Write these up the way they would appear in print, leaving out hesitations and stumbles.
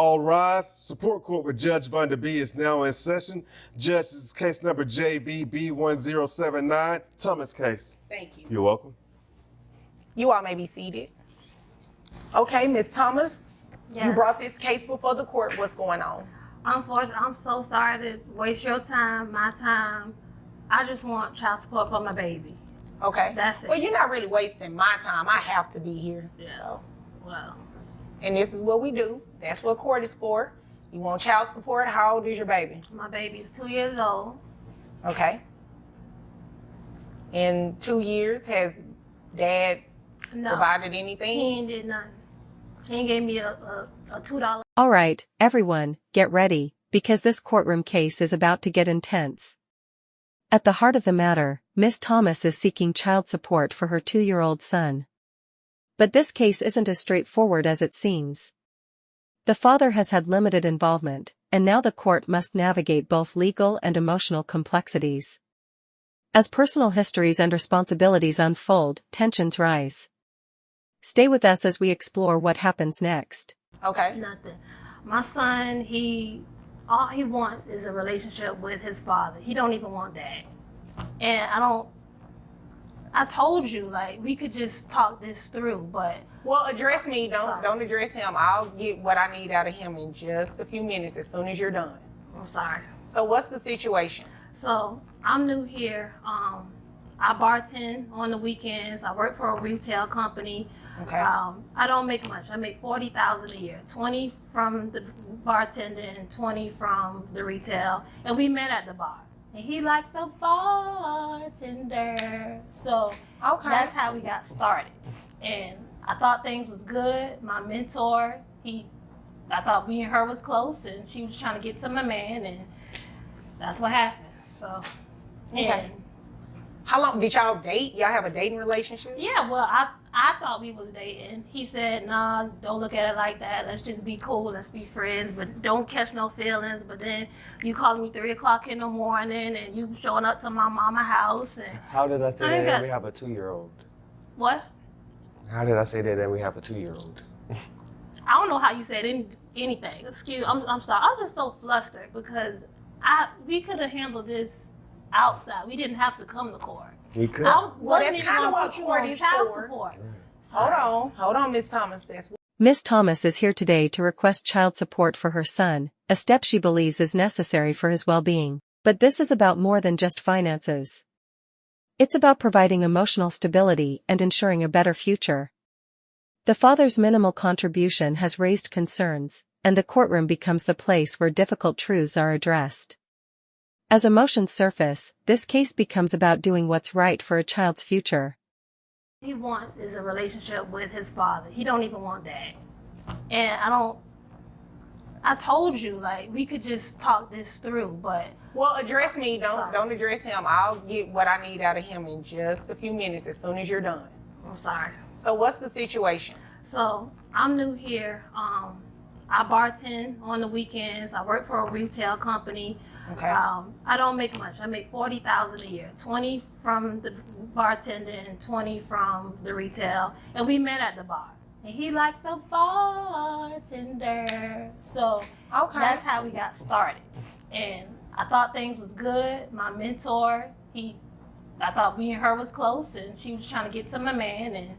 All rise. Support court with Judge Van der Bee is now in session. Judge, this is case number JVB1079, Thomas case. Thank you. You're welcome. You all may be seated. Okay, Ms. Thomas, Yes. you brought this case before the court. What's going on? Unfortunately, I'm so sorry to waste your time, my time. I just want child support for my baby. Okay. That's it. Well, you're not really wasting my time. I have to be here. Yeah. So, Well, and this is what we do. That's what court is for. You want child support? How old is your baby? my baby is 2 years old. Okay. In 2 years, has dad No, provided he anything? ain't did nothing. He ain't gave me a $2. All right, everyone, get ready, because this courtroom case is about to get intense. At the heart of the matter, Miss Thomas is seeking child support for her 2-year-old son. But this case isn't as straightforward as it seems. The father has had limited involvement, and now the court must navigate both legal and emotional complexities. As personal histories and responsibilities unfold, tensions rise. Stay with us as we explore what happens next. Okay. Nothing. My son, all he wants is a relationship with his father. He don't even want dad. And I told you, like, we could just talk this through, but Well, address me. Sorry. Don't address him. I'll get what I need out of him in just a few minutes as soon as you're done. I'm sorry. So what's the situation? So I'm new here. I bartend on the weekends. I work for a retail company. Okay. I don't make much. I make $40,000 a year. 20 from the bartending, 20 from the retail. And we met at the bar. And he liked the bartender. So Okay. that's how we got started. And I thought things was good. My mentor, I thought me and her was close, and she was trying to get to my man, and that's what happened. So, Okay. and How long did y'all date? Y'all have a dating relationship? yeah, well, I thought we was dating. He said, nah, don't look at it like that. Let's just be cool. Let's be friends, but don't catch no feelings. But then you calling me 3 o'clock in the morning, and you showing up to my mama's house, and How did I say I ain't that got- we have a 2-year-old? what? How did I say that we have a 2-year-old? I don't know how you said anything. Excuse, I'm sorry. I'm just so flustered because we could have handled this outside. We didn't have to come to court. We could. I wasn't that's even kinda gonna what put you court on is child for. support. Hold on, Miss Thomas. Miss Thomas is here today to request child support for her son, a step she believes is necessary for his well-being. But this is about more than just finances. It's about providing emotional stability and ensuring a better future. The father's minimal contribution has raised concerns, and the courtroom becomes the place where difficult truths are addressed. As emotions surface, this case becomes about doing what's right for a child's future. He wants is a relationship with his father. He don't even want dad. And I told you, like, we could just talk this through, but Well, address me. Sorry. Don't address him. I'll get what I need out of him in just a few minutes as soon as you're done. I'm sorry. So what's the situation? So I'm new here. I bartend on the weekends. I work for a retail company. Okay. I don't make much. I make $40,000 a year. 20 from the bartending, 20 from the retail. And we met at the bar. And he liked the bartender. So Okay. that's how we got started. And I thought things was good. My mentor, I thought me and her was close, and she was trying to get to my man, and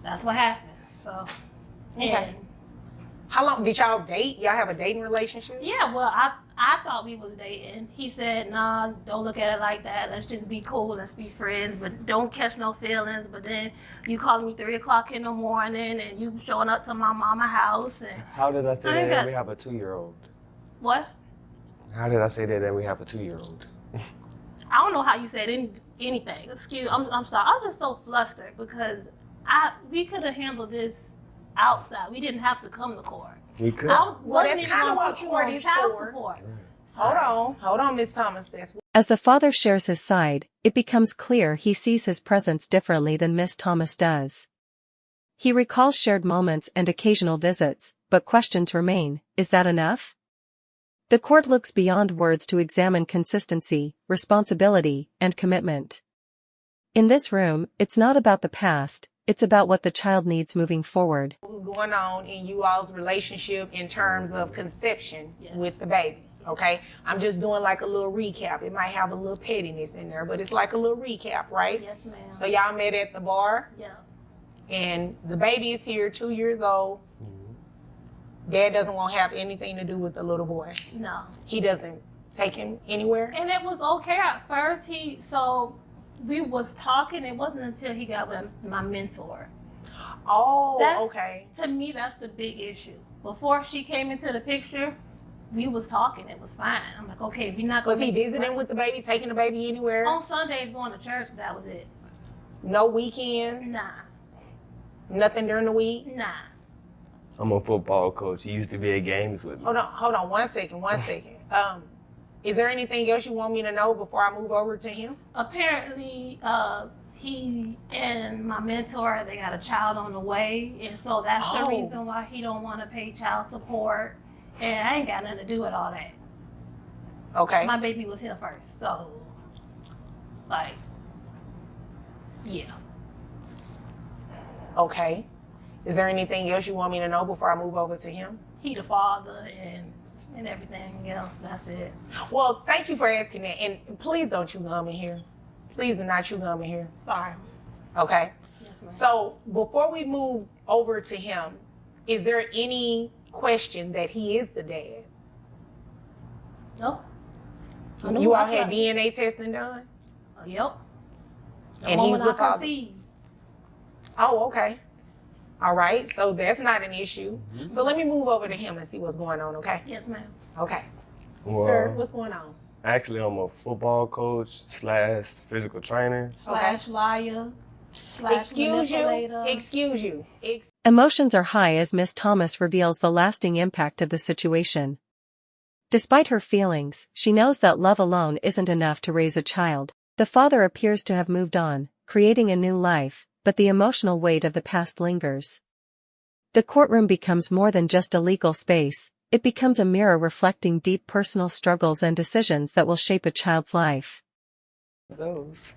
that's what happened. So, Okay. and How long did y'all date? Y'all have a dating relationship? yeah, well, I thought we was dating. He said, nah, don't look at it like that. Let's just be cool. Let's be friends, but don't catch no feelings. But then you calling me 3 o'clock in the morning, and you showing up to my mama's house, and How did I say I ain't that got- we have a 2-year-old? what? How did I say that we have a 2-year-old? I don't know how you said anything. Excuse, I'm sorry. I'm just so flustered because we could have handled this outside. We didn't have to come to court. We could. I wasn't that's even kinda gonna what put you court on is child for. support. Hold on, Miss Thomas. As the father shares his side, it becomes clear he sees his presence differently than Miss Thomas does. He recalls shared moments and occasional visits, but questions remain: is that enough? The court looks beyond words to examine consistency, responsibility, and commitment. In this room, it's not about the past, it's about what the child needs moving forward. What was going on in you all's relationship in terms of conception with the baby? Okay, I'm just doing like a little recap. It might have a little pettiness in there, but it's like a little recap, right? Yes, ma'am. So y'all met at the bar, Yeah. and the baby is here, 2 years old. Dad doesn't want to have anything to do with the little boy. No. He doesn't take him anywhere. And it was okay at first. We was talking. It wasn't until he got with my mentor. Oh, That's- okay. To me, that's the big issue. Before she came into the picture, we was talking. It was fine. I'm like, okay, if you're not going Was he visiting with the baby, taking the baby anywhere? on Sundays going to church, but that was it. No weekends? Nah. Nothing during the week? Nah. I'm a football coach. He used to be at games with me. Hold on, one second. Is there anything else you want me to know before I move over to him? Apparently, he and my mentor, they got a child on the way, and so that's the reason why he don't want to pay child support. And I ain't got nothing to do with all that. Okay. My baby was here first, so like, yeah. Okay. Is there anything else you want me to know before I move over to him? He the father and everything else. That's it. Well, thank you for asking that. And please don't chew gum in here. Please do not chew gum in here. Sorry. Okay. Yes, ma'am. So before we move over to him, is there any question that he is the dad? Nope. You all had DNA testing done? Yep. And he's the father. Conceived. Oh, okay. All right. So that's not an issue. So let me move over to him and see what's going on, okay? Yes, ma'am. Okay. Well, Sir, what's going on? actually, I'm a football coach / physical trainer. Slash liar. Slash Excuse you. manipulator. Excuse you. Emotions are high as Miss Thomas reveals the lasting impact of the situation. Despite her feelings, she knows that love alone isn't enough to raise a child. The father appears to have moved on, creating a new life, but the emotional weight of the past lingers. The courtroom becomes more than just a legal space, it becomes a mirror reflecting deep personal struggles and decisions that will shape a child's life. Those.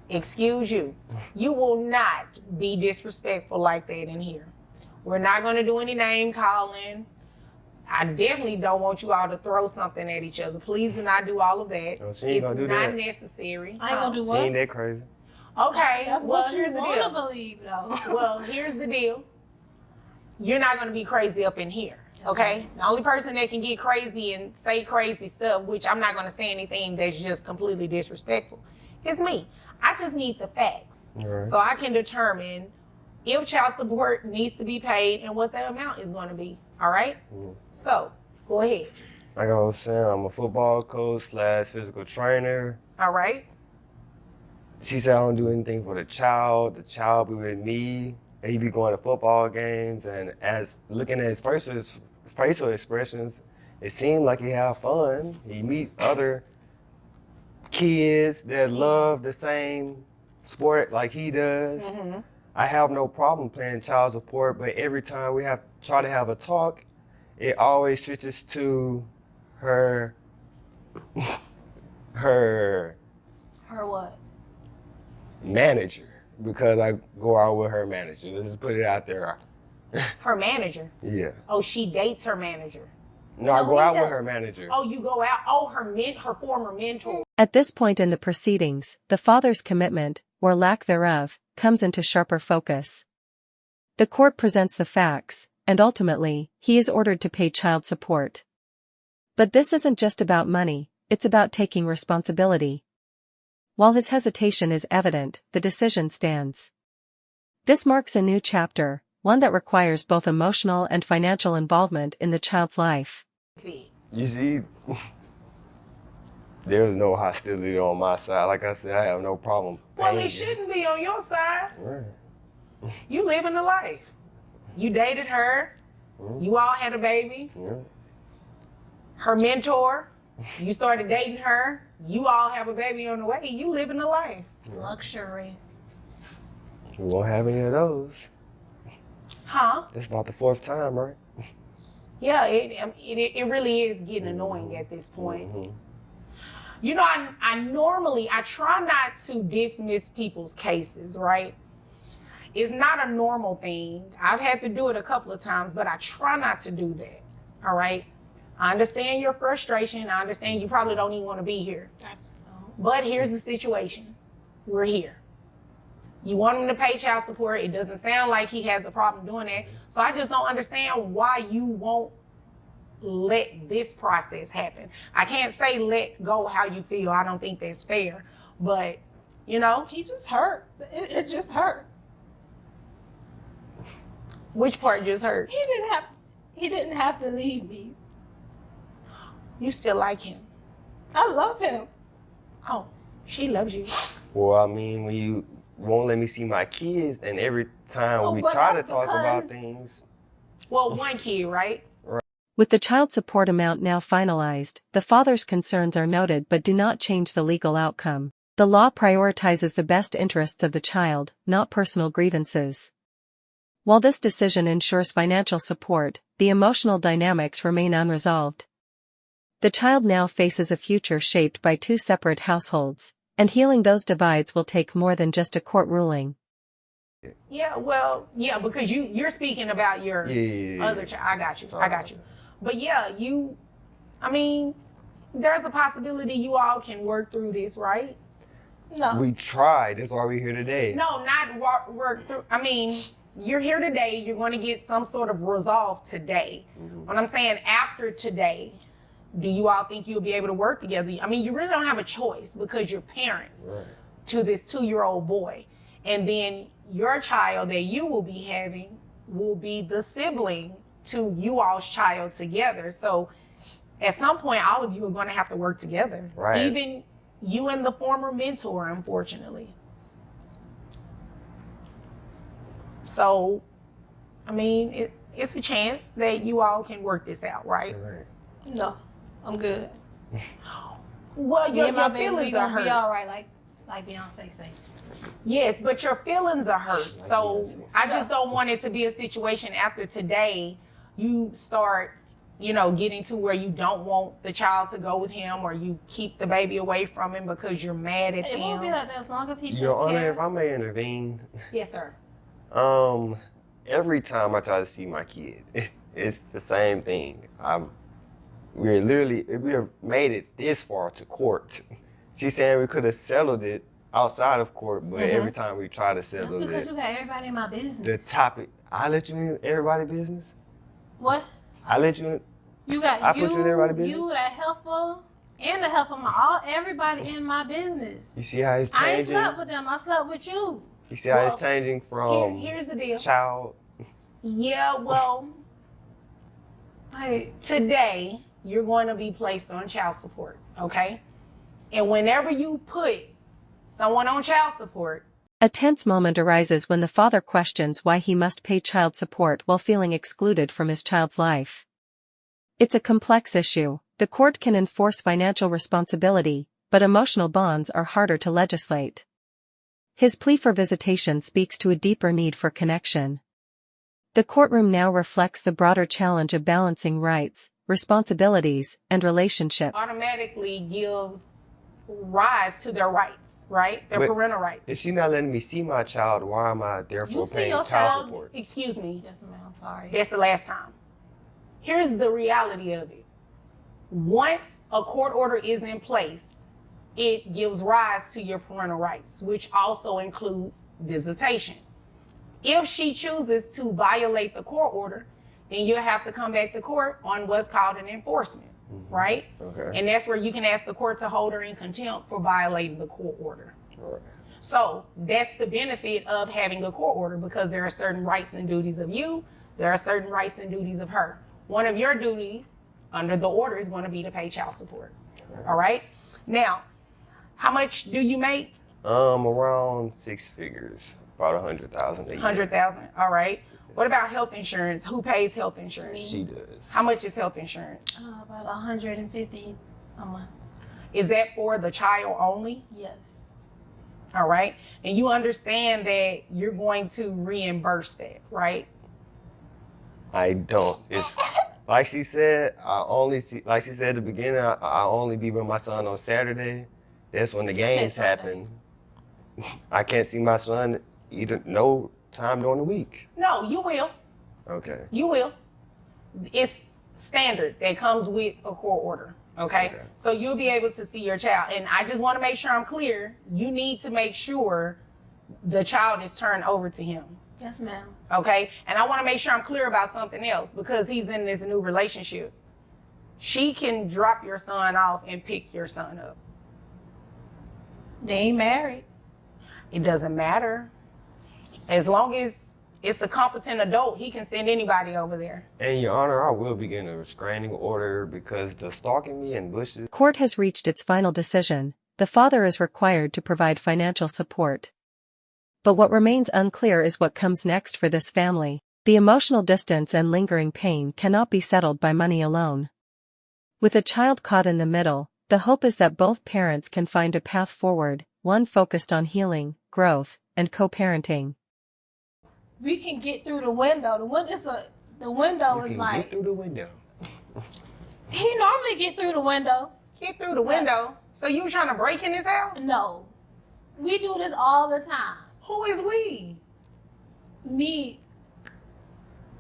Excuse you. You will not be disrespectful like that in here. We're not going to do any name calling. I definitely don't want you all to throw something at each other. Please do not do all of that. Oh, she ain't gonna do not that. necessary. I ain't gonna do She what? ain't that crazy. Okay, That's well, what you here's the want deal. to believe, though. Well, here's the deal. You're not going to be crazy up in here, okay? The only person that can get crazy and say crazy stuff, which I'm not going to say anything that's just completely disrespectful, is me. I just need the facts. Right. So I can determine if child support needs to be paid and what the amount is going to be, all right? So, go ahead, Like I was saying, I'm a football coach / physical trainer. all right? She said I don't do anything for the child be with me, and he be going to football games, and as looking at his facial expressions, it seemed like he have fun. He meet other kids that love the same sport like he does. I have no problem paying child support, but every time we try to have a talk, it always switches to her Her what? manager, because I go out with her manager. Let's just put it out there. Her manager. Yeah. Oh, she dates her manager. No, I No, go he out with does. her manager. Oh, you go out. Oh, her former mentor. At this point in the proceedings, the father's commitment, or lack thereof, comes into sharper focus. The court presents the facts, and ultimately, he is ordered to pay child support. But this isn't just about money, it's about taking responsibility. While his hesitation is evident, the decision stands. This marks a new chapter, one that requires both emotional and financial involvement in the child's life. You see, there's no hostility on my side. Like I said, I have no problem Well, paying it shouldn't be on your side. Right. You living the life. You dated her. You all had a baby. Yeah. Her mentor. You started dating her. You all have a baby on the way. You living the life. Luxury. We won't have any of those. Huh? That's about the 4th time, right? Yeah, it really is getting annoying at this point. You know, I normally, I try not to dismiss people's cases, right? It's not a normal thing. I've had to do it a couple of times, but I try not to do that. All right? I understand your frustration. I understand you probably don't even want to be here. But here's the situation. We're here. You want him to pay child support. It doesn't sound like he has a problem doing that. So I just don't understand why you won't let this process happen. I can't say let go how you feel. I don't think that's fair. But, you know. He just hurt. It just hurt. Which part just hurt? He didn't have to leave me. You still like him. I love him. Oh, she loves you. Well, I mean, when you won't let me see my kids, and every time we try to talk about things. Well, one kid, right? With the child support amount now finalized, the father's concerns are noted but do not change the legal outcome. The law prioritizes the best interests of the child, not personal grievances. While this decision ensures financial support, the emotional dynamics remain unresolved. The child now faces a future shaped by two separate households, and healing those divides will take more than just a court ruling. Yeah, well, yeah, because you're speaking about your other child. I got you. But yeah, I mean, there's a possibility you all can work through this, right? No. We tried. That's why we're here today. No, not work through. I mean, you're here today. You're going to get some sort of resolve today. Mm-hmm. What I'm saying, after today, do you all think you'll be able to work together? I mean, you really don't have a choice because you're parents to this 2-year-old boy. And then your child that you will be having will be the sibling to you all's child together. So at some point, all of you are going to have to work together. Right. Even you and the former mentor, unfortunately. So, I mean, it's a chance that you all can work this out, right? No, I'm good. Well, your feelings are hurt. Be all right, like Beyonce say. Yes, but your feelings are hurt. So I just don't want it to be a situation after today you start, getting to where you don't want the child to go with him, or you keep the baby away from him because you're mad at them. It won't be like that as long as he takes Your Honor, care. if I may intervene. Yes, sir. Every time I try to see my kid, it's the same thing. We have made it this far to court. She's saying we could have settled it outside of court, but every time we try to settle That's because it, you got everybody in my business. the topic, I let you in everybody's business? What? I let you in? You got I put you in everybody's business? You, that helpful, and the help of everybody in my business. You see how it's I ain't changing? slept with them, I slept with you. You see how it's changing from Here's the deal. child? Yeah, well, Like, today you're going to be placed on child support, okay? And whenever you put someone on child support, A tense moment arises when the father questions why he must pay child support while feeling excluded from his child's life. It's a complex issue. The court can enforce financial responsibility, but emotional bonds are harder to legislate. His plea for visitation speaks to a deeper need for connection. The courtroom now reflects the broader challenge of balancing rights, responsibilities, and relationships. automatically gives rise to their rights, right? Their But parental rights. If she's not letting me see my child, why am I therefore see paying your child support? Excuse me. yes, ma'am, I'm sorry. That's the last time. Here's the reality of it. Once a court order is in place, it gives rise to your parental rights, which also includes visitation. If she chooses to violate the court order, then you'll have to come back to court on what's called an enforcement, right? Okay. And that's where you can ask the court to hold her in contempt for violating the court order. All right. So that's the benefit of having a court order, because there are certain rights and duties of you. There are certain rights and duties of her. One of your duties under the order is going to be to pay child support. All right. Now, how much do you make? Around 6 figures, about 100,000 a year. 100,000. All right. What about health insurance? Who pays health insurance? She does. How much is health insurance? About 150 a month. Is that for the child only? Yes. All right. And you understand that you're going to reimburse that, right? I don't. It's, like she said, like she said at the beginning, I only be with my son on Saturday. That's when the games happen. I can't see my son time during the week. No, you will. Okay. You will. It's standard that comes with a court order. Okay? So you'll be able to see your child. And I just want to make sure I'm clear. You need to make sure the child is turned over to him. Yes, ma'am. Okay? And I want to make sure I'm clear about something else because he's in this new relationship. She can drop your son off and pick your son up. They ain't married. It doesn't matter. As long as it's a competent adult, he can send anybody over there. And Your Honor, I will be getting a restraining order because the stalking me in bushes. Court has reached its final decision. The father is required to provide financial support. But what remains unclear is what comes next for this family. The emotional distance and lingering pain cannot be settled by money alone. With a child caught in the middle, the hope is that both parents can find a path forward, one focused on healing, growth, and co-parenting. We can get through the window. The window is like, get through the window. he normally get through the window. Get through the window. So you trying to break in his house? No, we do this all the time. Who is we? Me.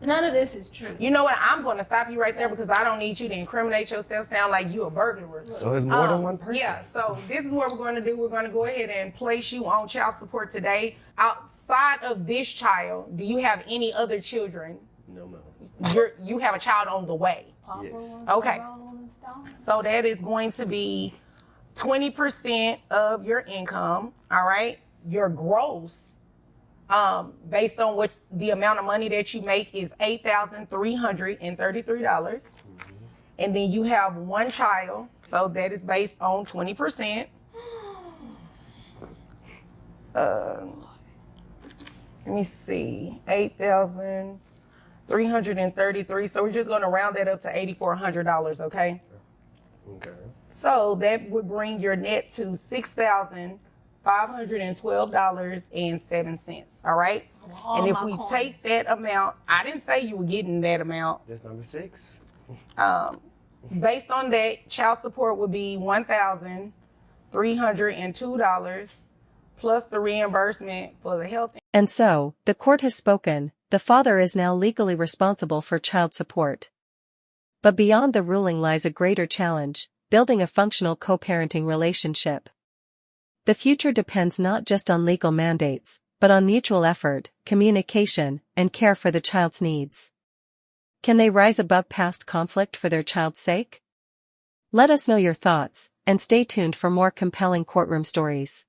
None of this is true. You know what? I'm going to stop you right there because I don't need you to incriminate yourself, sound like you a burglar. So it's more than one person? Yeah, so this is what we're going to do. We're going to go ahead and place you on child support today. Outside of this child, do you have any other children? No, ma'am. You have a child on the way. Yes. Okay. So that is going to be 20% of your income, all right? Your gross, based on what the amount of money that you make is $8,333. And then you have one child, so that is based on 20%. Let me see, 8,333. So we're just going to round that up to $8,400, okay? Okay. So that would bring your net to $6,512.07. All right. And if we take that amount, I didn't say you were getting that amount. That's number 6. Based on that, child support would be $1,302 plus the reimbursement for the health. And so, the court has spoken. The father is now legally responsible for child support. But beyond the ruling lies a greater challenge: building a functional co-parenting relationship. The future depends not just on legal mandates, but on mutual effort, communication, and care for the child's needs. Can they rise above past conflict for their child's sake? Let us know your thoughts, and stay tuned for more compelling courtroom stories.